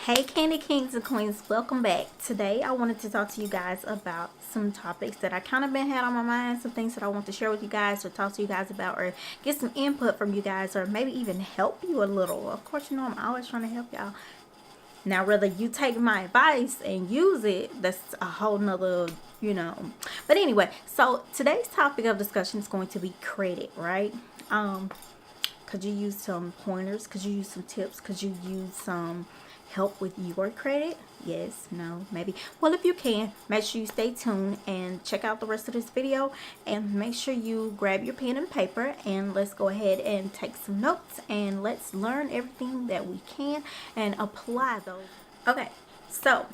Hey Candy Kings and Queens, welcome back. Today I wanted to talk to you guys about some topics that I kind of been had on my mind, some things that I want to share with you guys or talk to you guys about or get some input from you guys or maybe even help you a little. Of course, you know I'm always trying to help y'all. Now whether you take my advice and use it, that's a whole nother, But anyway, so today's topic of discussion is going to be credit, right? Could you use some pointers? Could you use some tips? Could you use some help with your credit? Yes, no, maybe. Well, if you can, make sure you stay tuned and check out the rest of this video, and make sure you grab your pen and paper and let's go ahead and take some notes and let's learn everything that we can and apply those. Okay, so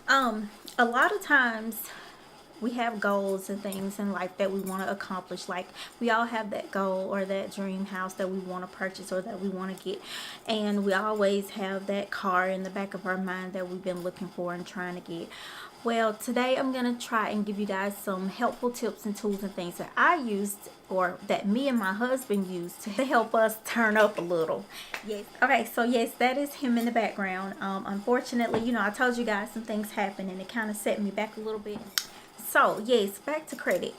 a lot of times we have goals and things in life that we want to accomplish. Like, we all have that goal or that dream house that we want to purchase or that we want to get, and we always have that car in the back of our mind that we've been looking for and trying to get. Well, today I'm going to try and give you guys some helpful tips and tools and things that I used or that me and my husband used to help us turn up a little. Yes. Okay, so yes, that is him in the background. Unfortunately, I told you guys some things happened and it kind of set me back a little bit. So yes, back to credit.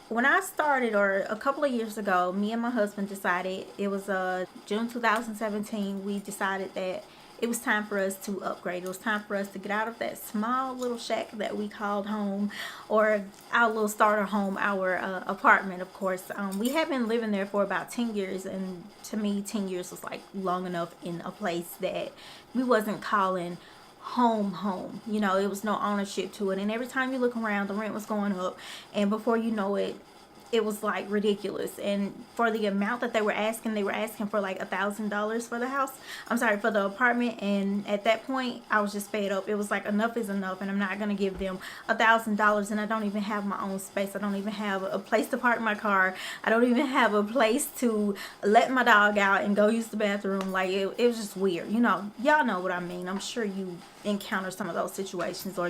When I started, or a couple of years ago, me and my husband decided, it was June 2017, we decided that it was time for us to upgrade. It was time for us to get out of that small little shack that we called home, or our little starter home, our apartment, of course. We had been living there for about 10 years, and to me 10 years was like long enough in a place that we wasn't calling home. It was no ownership to it, and every time you look around, the rent was going up, and before you know it, it was like ridiculous. And for the amount that they were asking for like $1,000 for the house, I'm sorry, for the apartment. And at that point I was just fed up. It was like, enough is enough, and I'm not gonna give them $1,000, and I don't even have my own space. I don't even have a place to park my car. I don't even have a place to let my dog out and go use the bathroom. Like, it was just weird. Y'all know what I mean. I'm sure you encounter some of those situations, or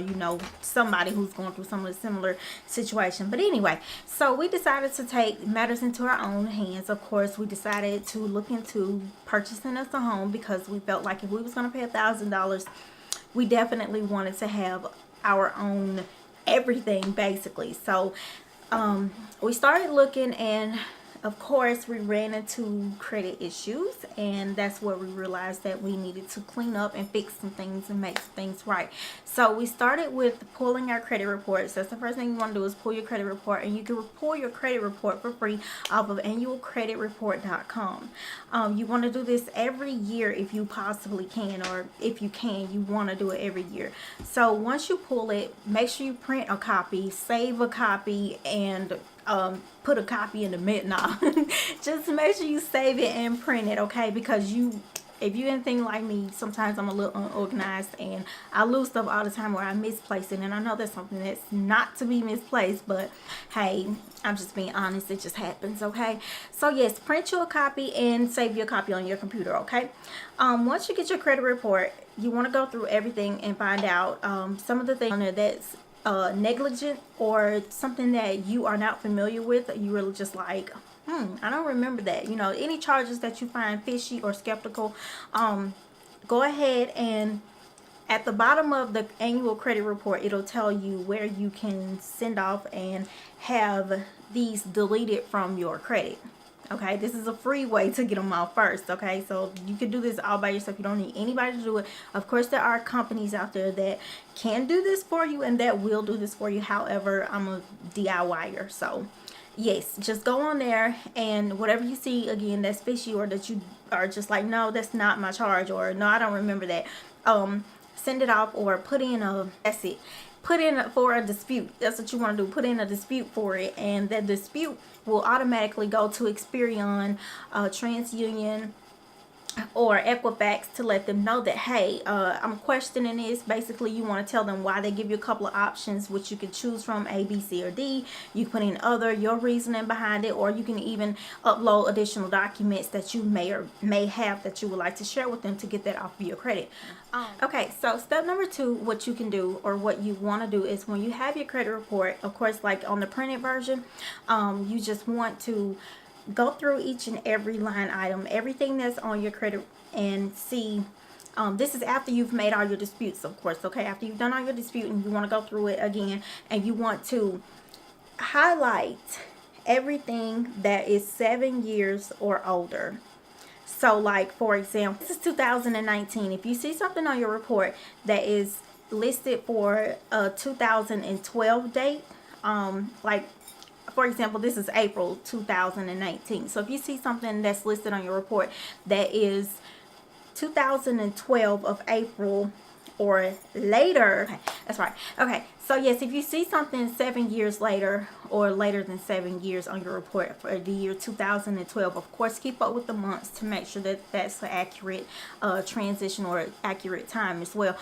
somebody who's going through some of the similar situation. But anyway, so we decided to take matters into our own hands. Of course, we decided to look into purchasing us a home, because we felt like if we was going to pay $1,000, we definitely wanted to have our own everything, basically. So we started looking, and of course we ran into credit issues, and that's where we realized that we needed to clean up and fix some things and make some things right. So we started with pulling our credit reports. That's the first thing you want to do, is pull your credit report, and you can pull your credit report for free off of annualcreditreport.com. You want to do this every year if you possibly can, or if you can, you want to do it every year. So once you pull it, make sure you print a copy, save a copy, and put a copy in the midnight. Just make sure you save it and print it, okay? Because if you anything like me, sometimes I'm a little unorganized and I lose stuff all the time, where I misplace it. And I know that's something that's not to be misplaced, but hey, I'm just being honest, it just happens, okay? So yes, print you a copy and save your copy on your computer, okay? Once you get your credit report, you want to go through everything and find out some of the things on there that's negligent, or something that you are not familiar with. You really just like, I don't remember that. Any charges that you find fishy or skeptical, go ahead, and at the bottom of the annual credit report, it'll tell you where you can send off and have these deleted from your credit. Okay, this is a free way to get them off first. Okay, so you can do this all by yourself. You don't need anybody to do it. Of course, there are companies out there that can do this for you and that will do this for you. However, I'm a DIYer, so yes, just go on there, and whatever you see again that's fishy, or that you are just like, no, that's not my charge, or no, I don't remember that, send it off, or put in for a dispute. That's what you want to do. Put in a dispute for it, and that dispute will automatically go to Experian, TransUnion, or Equifax, to let them know that, hey, I'm questioning this. Basically, you want to tell them why. They give you a couple of options which you can choose from, A, B, C, or D. You put in other, your reasoning behind it, or you can even upload additional documents that you may have that you would like to share with them to get that off of your credit. Okay, so step number 2, what you can do, or what you want to do, is when you have your credit report, of course, like on the printed version, you just want to go through each and every line item, everything that's on your credit, and see This is after you've made all your disputes, of course, okay? After you've done all your dispute and you want to go through it again, and you want to highlight everything that is 7 years or older. So like, for example, this is 2019. If you see something on your report that is listed for a 2012 date, like, for example, this is April 2019. So if you see something that's listed on your report that is 2012 of April or later, okay, that's right. Okay, so yes, if you see something 7 years later or later than 7 years on your report for the year 2012, of course, keep up with the months to make sure that that's an accurate transition or accurate time as well.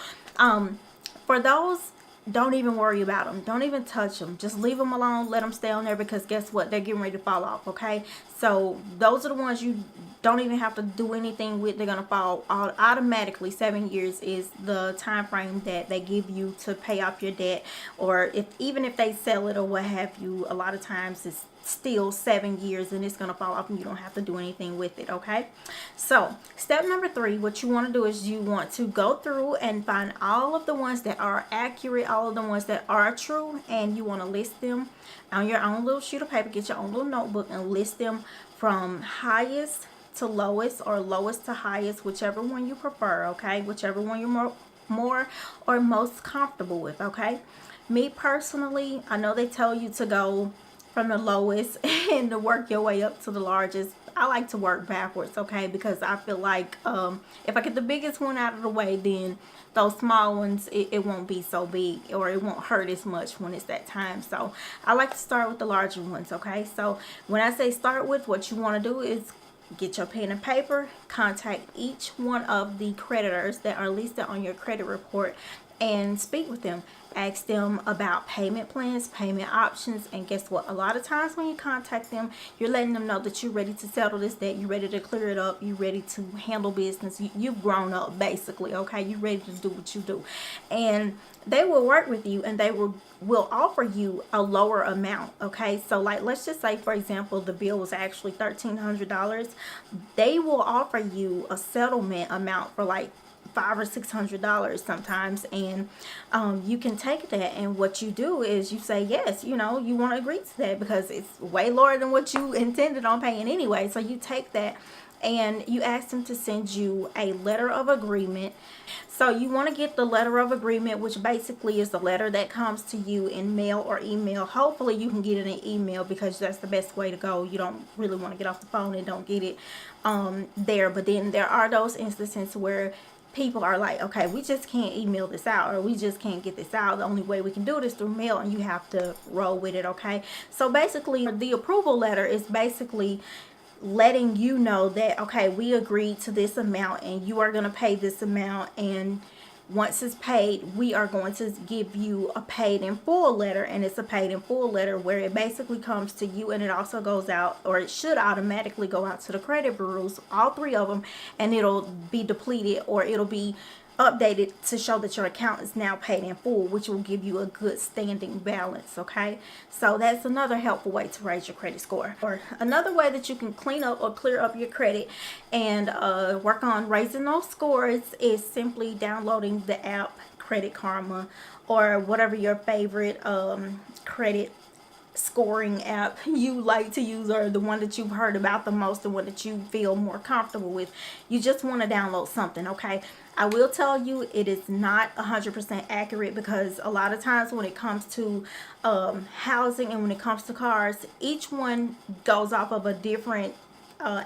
For those, don't even worry about them. Don't even touch them. Just leave them alone. Let them stay on there, because guess what? They're getting ready to fall off, okay? So those are the ones you don't even have to do anything with. They're going to fall automatically. 7 years is the time frame that they give you to pay off your debt. Or even if they sell it or what have you, a lot of times it's still 7 years and it's going to fall off and you don't have to do anything with it, okay? So step number 3, what you want to do is you want to go through and find all of the ones that are accurate, all of the ones that are true, and you want to list them on your own little sheet of paper. Get your own little notebook and list them from highest to lowest, or lowest to highest, whichever one you prefer, okay? Whichever one you're more or most comfortable with, okay? Me personally, I know they tell you to go from the lowest and to work your way up to the largest. I like to work backwards, okay? Because I feel like if I get the biggest one out of the way, then those small ones, it won't be so big, or it won't hurt as much when it's that time. So I like to start with the larger ones, okay? So when I say start with, what you want to do is get your pen and paper, contact each one of the creditors that are listed on your credit report, and speak with them. Ask them about payment plans, payment options, and guess what? A lot of times when you contact them, you're letting them know that you're ready to settle this debt, you're ready to clear it up, you're ready to handle business. You've grown up, basically, okay? You're ready to do what you do. And they will work with you, and they will offer you a lower amount, okay? So like, let's just say, for example, the bill was actually $1,300. They will offer you a settlement amount for like $500 or $600 sometimes, and you can take that, and what you do is you say yes, you know, you want to agree to that because it's way lower than what you intended on paying anyway. So you take that and you ask them to send you a letter of agreement. So you want to get the letter of agreement, which basically is the letter that comes to you in mail or email. Hopefully you can get it in email, because that's the best way to go. You don't really want to get off the phone and don't get it there. But then there are those instances where people are like, okay, we just can't email this out, or we just can't get this out. The only way we can do it is through mail, and you have to roll with it, okay? So basically, the approval letter is basically letting you know that, okay, we agreed to this amount and you are going to pay this amount, and once it's paid, we are going to give you a paid in full letter. And it's a paid in full letter where it basically comes to you, and it also goes out, or it should automatically go out to the credit bureaus, all 3 of them, and it'll be depleted, or it'll be updated to show that your account is now paid in full, which will give you a good standing balance, okay? So that's another helpful way to raise your credit score. Or another way that you can clean up or clear up your credit and work on raising those scores is simply downloading the app Credit Karma, or whatever your favorite credit scoring app you like to use, or the one that you've heard about the most, the one that you feel more comfortable with. You just want to download something, okay? I will tell you, it is not 100% accurate, because a lot of times when it comes to housing and when it comes to cars, each one goes off of a different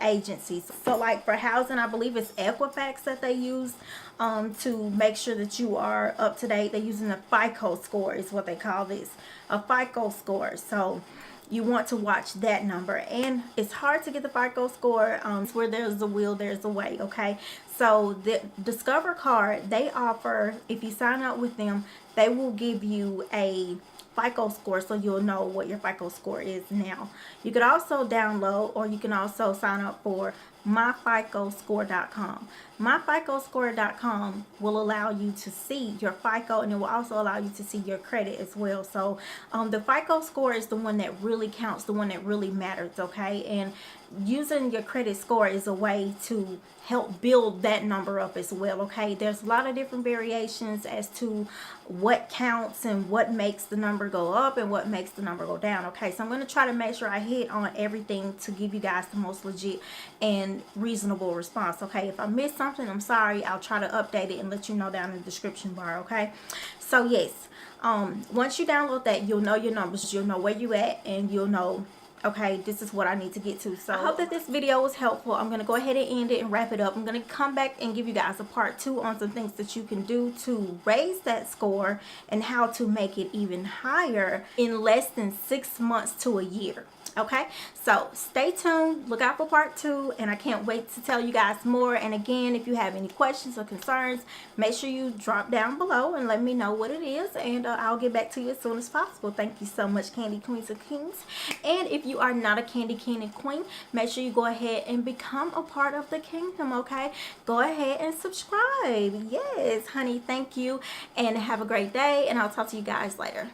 agencies. So like for housing, I believe it's Equifax that they use to make sure that you are up to date. They're using a FICO score is what they call this, a FICO score. So you want to watch that number, and it's hard to get the FICO score. It's where there's a will, there's a way, okay? So the Discover card, they offer, if you sign up with them, they will give you a FICO score, so you'll know what your FICO score is now. You could also download, or you can also sign up for myficoscore.com. myficoscore.com will allow you to see your FICO, and it will also allow you to see your credit as well. So the FICO score is the one that really counts, the one that really matters, okay? And using your credit score is a way to help build that number up as well, okay? There's a lot of different variations as to what counts and what makes the number go up and what makes the number go down, okay? So I'm going to try to make sure I hit on everything to give you guys the most legit and reasonable response, okay? If I missed something, I'm sorry. I'll try to update it and let you know down in the description bar, okay? So yes, once you download that, you'll know your numbers, you'll know where you at, and you'll know, okay, this is what I need to get to. So I hope that this video was helpful. I'm going to go ahead and end it and wrap it up. I'm going to come back and give you guys a part 2 on some things that you can do to raise that score and how to make it even higher in less than 6 months to a year. Okay, so stay tuned, look out for part 2, and I can't wait to tell you guys more. And again, if you have any questions or concerns, make sure you drop down below and let me know what it is, and I'll get back to you as soon as possible. Thank you so much, Candy Queens and Kings. And if you are not a Candy King and Queen, make sure you go ahead and become a part of the kingdom, okay? Go ahead and subscribe. Yes, honey, thank you, and have a great day, and I'll talk to you guys later.